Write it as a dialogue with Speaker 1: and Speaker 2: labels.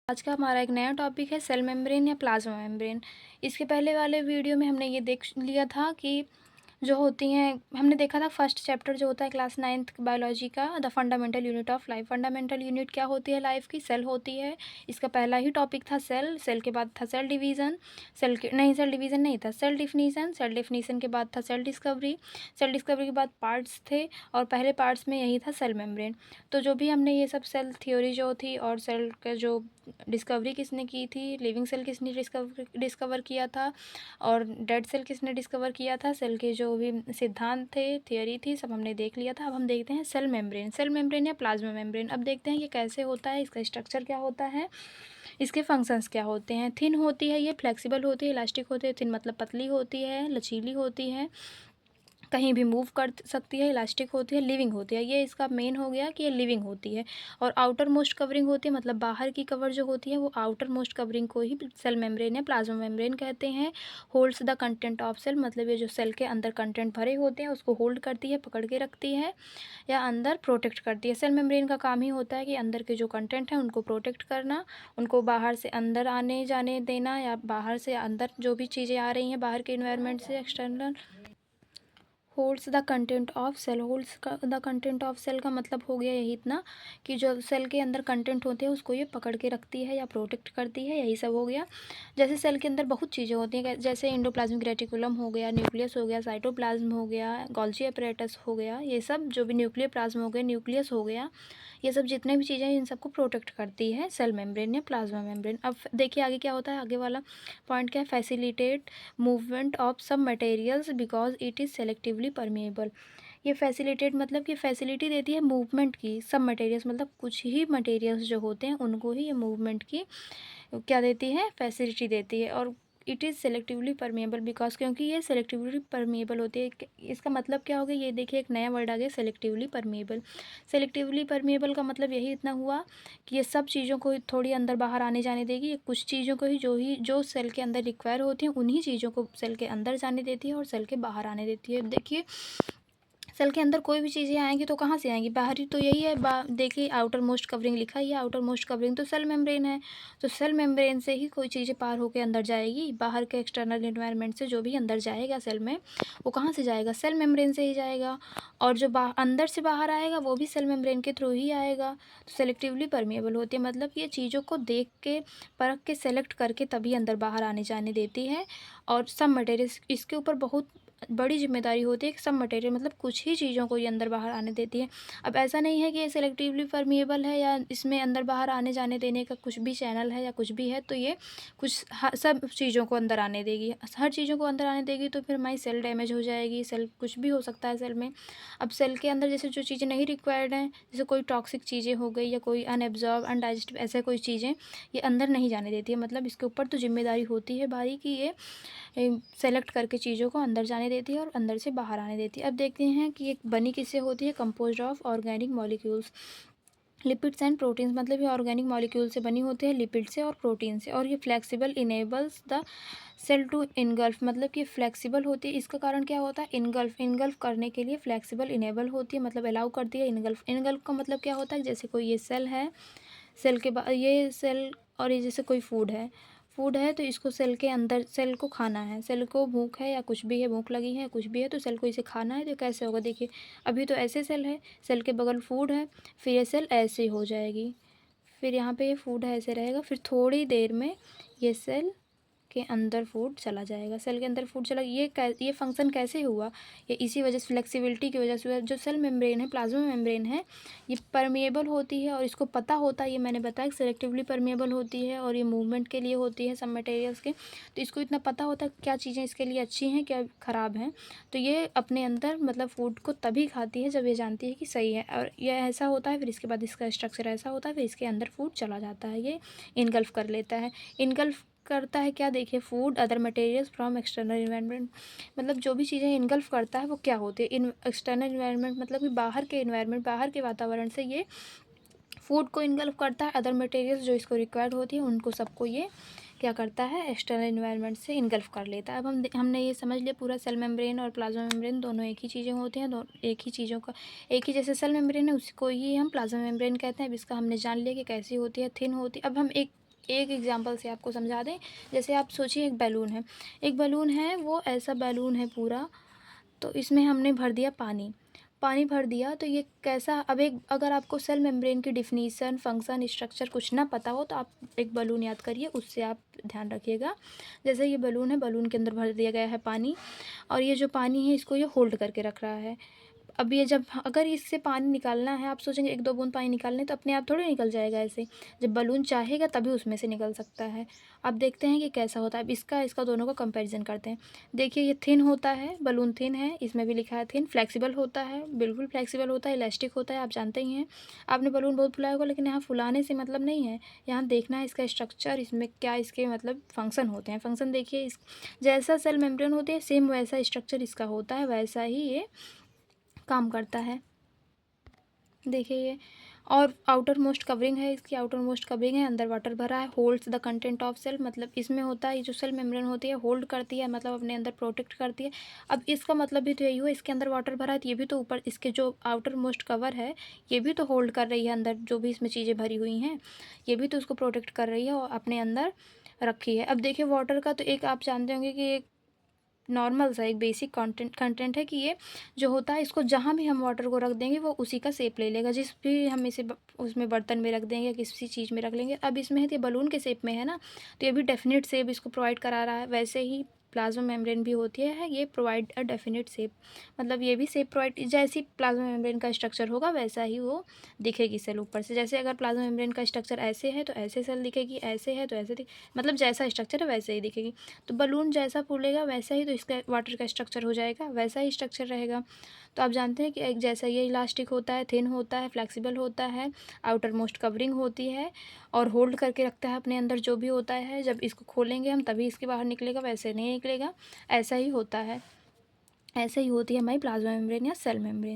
Speaker 1: आज का हमारा एक नया टॉपिक है सेल मेम्ब्रेन या प्लाज्मा मेम्ब्रेन। इसके पहले वाले वीडियो में हमने ये देख लिया था कि जो होती हैं, हमने देखा था फर्स्ट चैप्टर जो होता है क्लास 9th बायोलॉजी का, the fundamental unit of life. Fundamental unit क्या होती है लाइफ की? सेल होती है। इसका पहला ही टॉपिक था सेल। सेल के बाद था सेल डिवीज़न। सेल डिवीज़न नहीं था, सेल डिफिनीसन। सेल डिफिनीसन के बाद था सेल डिस्कवरी। सेल डिस्कवरी के बाद पार्ट्स थे और पहले पार्ट्स में यही था सेल मेम्ब्रेन। तो जो भी हमने ये सब सेल थ्योरी जो थी और सेल का जो डिस्कवरी किसने की थी, लिविंग सेल किसने डिस्कवर किया था और डेड सेल किसने डिस्कवर किया था, सेल के जो भी सिद्धांत थे, थियरी थी, सब हमने देख लिया था। अब हम देखते हैं सेल मेम्ब्रेन या प्लाज्मा मेम्ब्रेन। अब देखते हैं ये कैसे होता है, इसका स्ट्रक्चर क्या होता है, इसके फंक्शंस क्या होते हैं। थिन होती है, ये फ्लेक्सिबल होती है, इलास्टिक होती है। थिन मतलब पतली होती है, लचीली होती है, कहीं भी मूव कर सकती है, इलास्टिक होती है, लिविंग होती है। ये इसका मेन हो गया कि ये लिविंग होती है। और आउटर मोस्ट कवरिंग होती है, मतलब बाहर की कवर जो होती है वो आउटर मोस्ट कवरिंग को ही सेल मेम्ब्रेन या प्लाज्मा मेम्ब्रेन कहते हैं। Holds the content of cell, मतलब ये जो सेल के अंदर कंटेंट भरे होते हैं उसको होल्ड करती है, पकड़ के रखती है या अंदर प्रोटेक्ट करती है। सेल मेम्ब्रेन का काम ही होता है कि अंदर के जो कंटेंट हैं उनको प्रोटेक्ट करना, उनको बाहर से अंदर आने जाने देना या बाहर से अंदर जो भी चीज़ें आ रही हैं बाहर के इन्वायरमेंट से external. Holds the content of cell, holds the content of cell का मतलब हो गया यही इतना कि जो सेल के अंदर कंटेंट होते हैं उसको ये पकड़ के रखती है या प्रोटेक्ट करती है, यही सब हो गया। जैसे सेल के अंदर बहुत चीज़ें होती हैं, जैसे एंडोप्लाज्मिक रेटिकुलम हो गया, न्यूक्लियस हो गया, साइटोप्लाज्म हो गया, गोल्जी apparatus हो गया, ये सब जो भी न्यूक्लियर प्लाज्म हो गया, न्यूक्लियस हो गया, ये सब जितने भी चीज़ें हैं इन सबको प्रोटेक्ट करती है सेल मेम्ब्रेन या प्लाज्मा मेम्ब्रेन। अब देखिए आगे क्या होता है, आगे वाला पॉइंट क्या है, फैसिलिटेट मूवमेंट ऑफ सब materials because it is selectively permeable. ये फैसिलिटेट मतलब कि फैसिलिटी देती है मूवमेंट की, सब मटेरियल्स मतलब कुछ ही मटेरियल्स जो होते हैं उनको ही ये मूवमेंट की क्या देती है, फैसिलिटी देती है। और it is selectively permeable because, क्योंकि ये सेलेक्टिवली परमेएबल होती है। इसका मतलब क्या हो गया, ये देखिए एक नया वर्ड आ गया, सेलेक्टिवली परमेएबल। सेलेक्टिवली परमेएबल का मतलब यही इतना हुआ कि ये सब चीज़ों को थोड़ी अंदर बाहर आने जाने देगी, ये कुछ चीज़ों को ही जो सेल के अंदर रिक्वायर होती हैं उन्हीं चीज़ों को सेल के अंदर जाने देती है और सेल के बाहर आने देती है। देखिए सेल के अंदर कोई भी चीज़ें आएंगी तो कहाँ से आएंगी, बाहरी तो यही है। देखिए आउटर मोस्ट कवरिंग लिखा ही है, आउटर मोस्ट कवरिंग तो सेल मेम्ब्रेन है, तो सेल मेम्ब्रेन से ही कोई चीज़ें पार होकर अंदर जाएगी। बाहर के एक्सटर्नल इन्वायरमेंट से जो भी अंदर जाएगा सेल में, वो कहाँ से जाएगा, सेल मेम्ब्रेन से ही जाएगा। और जो अंदर से बाहर आएगा वो भी सेल मेम्ब्रेन के थ्रू ही आएगा। तो सेलेक्टिवली परमेएबल होती है, मतलब ये चीज़ों को देख के परख के सेलेक्ट करके तभी अंदर बाहर आने जाने देती है। और सब मटेरियल, इसके ऊपर बहुत बड़ी जिम्मेदारी होती है कि सब मटेरियल मतलब कुछ ही चीज़ों को ये अंदर बाहर आने देती है। अब ऐसा नहीं है कि ये सेलेक्टिवली परमिएबल है या इसमें अंदर बाहर आने जाने देने का कुछ भी चैनल है या कुछ भी है, तो ये कुछ सब चीज़ों को अंदर आने देगी, हर चीज़ों को अंदर आने देगी तो फिर हमारी सेल डैमेज हो जाएगी, सेल कुछ भी हो सकता है सेल में। अब सेल के अंदर जैसे जो चीज़ें नहीं रिक्वायर्ड हैं, जैसे कोई टॉक्सिक चीज़ें हो गई या कोई अनएब्जॉर्ब अनडाइजेस्टिव ऐसे कोई चीज़ें ये अंदर नहीं जाने देती है। मतलब इसके ऊपर तो जिम्मेदारी होती है भारी कि ये सेलेक्ट करके चीज़ों को अंदर जाने देती है और अंदर से बाहर आने देती है। अब देखते हैं कि ये बनी किससे होती है, composed of organic molecules, lipids and proteins. मतलब ये ऑर्गेनिक मॉलिक्यूल से बनी होती है, लिपिड से और प्रोटीन से। और ये flexible enables the cell to engulf, मतलब कि फ्लेक्सिबल होती है। इसका कारण क्या होता है, इनगल्फ करने के लिए फ्लेक्सिबल इनेबल होती है, मतलब अलाउ करती है इनगल्फ। इनगल्फ का मतलब क्या होता है, जैसे कोई ये सेल है, सेल के बाद ये सेल और ये जैसे कोई फूड है तो इसको सेल के अंदर, सेल को खाना है, सेल को भूख है या कुछ भी है, भूख लगी है कुछ भी है तो सेल को इसे खाना है, तो कैसे होगा देखिए, अभी तो ऐसे सेल है, सेल के बगल फूड है, फिर ये सेल ऐसे हो जाएगी, फिर यहाँ पे ये फूड है ऐसे रहेगा, फिर थोड़ी देर में ये सेल के अंदर फूड चला जाएगा, सेल के अंदर फूड चला, ये फंक्शन कैसे हुआ, ये इसी वजह से फ्लेक्सिबिलिटी की वजह से हुआ। जो सेल मेम्ब्रेन है, प्लाज्मा मेम्ब्रेन है, ये परमेएबल होती है और इसको पता होता है, ये मैंने बताया सेलेक्टिवली परमेएबल होती है और ये मूवमेंट के लिए होती है सब मटेरियल्स के, तो इसको इतना पता होता है क्या चीज़ें इसके लिए अच्छी हैं क्या ख़राब हैं, तो ये अपने अंदर मतलब फूड को तभी खाती है जब ये जानती है कि सही है। और ये ऐसा होता है, फिर इसके बाद इसका स्ट्रक्चर ऐसा होता है, फिर इसके अंदर फूड चला जाता है, ये इनगल्फ कर लेता है। इनगल्फ करता है क्या, देखिए food other materials from external environment, मतलब जो भी चीज़ें इनगल्फ करता है वो क्या होती है, इन एक्सटर्नल इन्वायरमेंट मतलब कि बाहर के इन्वायरमेंट, बाहर के वातावरण से ये फूड को इनगल्फ करता है, अदर मटेरियल्स जो इसको रिक्वायर्ड होती है उनको सबको ये क्या करता है, एक्सटर्नल इन्वायरमेंट से इनगल्फ कर लेता है। अब हमने ये समझ लिया पूरा, सेल मेम्ब्रेन और प्लाज्मा मेम्ब्रेन दोनों एक ही चीज़ें होती हैं, एक ही चीज़ों का, एक ही जैसे सेल मेम्ब्रेन है उसको ही हम प्लाज्मा मेम्ब्रेन कहते हैं। अब इसका हमने जान लिया कि कैसी होती है, थिन होती है। अब हम एक एक एग्जांपल से आपको समझा दें। जैसे आप सोचिए एक बलून है वो ऐसा बैलून है पूरा, तो इसमें हमने भर दिया पानी। पानी भर दिया तो ये कैसा, अब एक अगर आपको सेल मेम्ब्रेन की डेफिनीशन, फंक्शन, स्ट्रक्चर कुछ ना पता हो तो आप एक बलून याद करिए, उससे आप ध्यान रखिएगा। जैसे ये बलून है, बलून के अंदर भर दिया गया है पानी, और ये जो पानी है इसको ये होल्ड करके रख रहा है। अब ये जब अगर इससे पानी निकालना है, आप सोचेंगे 1-2 बूँद पानी निकालने हैं, तो अपने आप थोड़ी निकल जाएगा ऐसे। जब बलून चाहेगा तभी उसमें से निकल सकता है। अब देखते हैं कि कैसा होता है। अब इसका दोनों का कंपैरिज़न करते हैं। देखिए ये थिन होता है, बलून थिन है, इसमें भी लिखा है थिन। फ्लेक्सिबल होता है, बिल्कुल फ्लेक्सिबल होता है, इलास्टिक होता है, आप जानते ही हैं। आपने बलून बहुत फुलाया होगा, लेकिन यहाँ फुलाने से मतलब नहीं है। यहाँ देखना है इसका स्ट्रक्चर, इसमें क्या इसके मतलब फंक्शन होते हैं। फंक्शन देखिए, इस जैसा सेल मेम्ब्रेन होती है सेम वैसा स्ट्रक्चर इसका होता है, वैसा ही ये काम करता है। देखिए ये, और आउटर मोस्ट कवरिंग है, इसकी आउटर मोस्ट कवरिंग है, अंदर वाटर भरा है। Holds the content of cell, मतलब इसमें होता है, ये जो सेल मेम्ब्रेन होती है होल्ड करती है, मतलब अपने अंदर प्रोटेक्ट करती है। अब इसका मतलब भी तो यही हुआ, इसके अंदर वाटर भरा है तो ये भी तो ऊपर इसके जो आउटर मोस्ट कवर है ये भी तो होल्ड कर रही है, अंदर जो भी इसमें चीज़ें भरी हुई हैं ये भी तो उसको प्रोटेक्ट कर रही है और अपने अंदर रखी है। अब देखिए वाटर का तो एक आप जानते होंगे कि एक नॉर्मल सा एक बेसिक कंटेंट है कि ये जो होता है इसको जहाँ भी हम वाटर को रख देंगे वो उसी का शेप ले लेगा। जिस भी हम इसे उसमें बर्तन में रख देंगे या किसी चीज़ में रख लेंगे। अब इसमें है तो ये बलून के शेप में है ना, तो ये भी डेफिनेट शेप इसको प्रोवाइड करा रहा है। वैसे ही प्लाज्मा मेम्ब्रेन भी होती है, ये प्रोवाइड अ डेफिनेट शेप, मतलब ये भी शेप प्रोवाइड, जैसी प्लाज्मा मेम्ब्रेन का स्ट्रक्चर होगा वैसा ही वो दिखेगी सेल ऊपर से। जैसे अगर प्लाज्मा मेम्ब्रेन का स्ट्रक्चर ऐसे है तो ऐसे सेल दिखेगी, ऐसे है तो ऐसे मतलब जैसा स्ट्रक्चर है वैसे ही दिखेगी। तो बलून जैसा फूलेगा वैसा ही तो इसका वाटर का स्ट्रक्चर हो जाएगा, वैसा ही स्ट्रक्चर रहेगा। तो आप जानते हैं कि एक जैसा ये इलास्टिक होता है, थिन होता है, फ्लेक्सिबल होता है, आउटर मोस्ट कवरिंग होती है और होल्ड करके रखता है अपने अंदर जो भी होता है। जब इसको खोलेंगे हम तभी इसके बाहर निकलेगा, वैसे नहीं निकलेगा। ऐसा ही होता है, ऐसे ही होती है हमारी प्लाज्मा मेम्ब्रेन या सेल मेम्ब्रेन।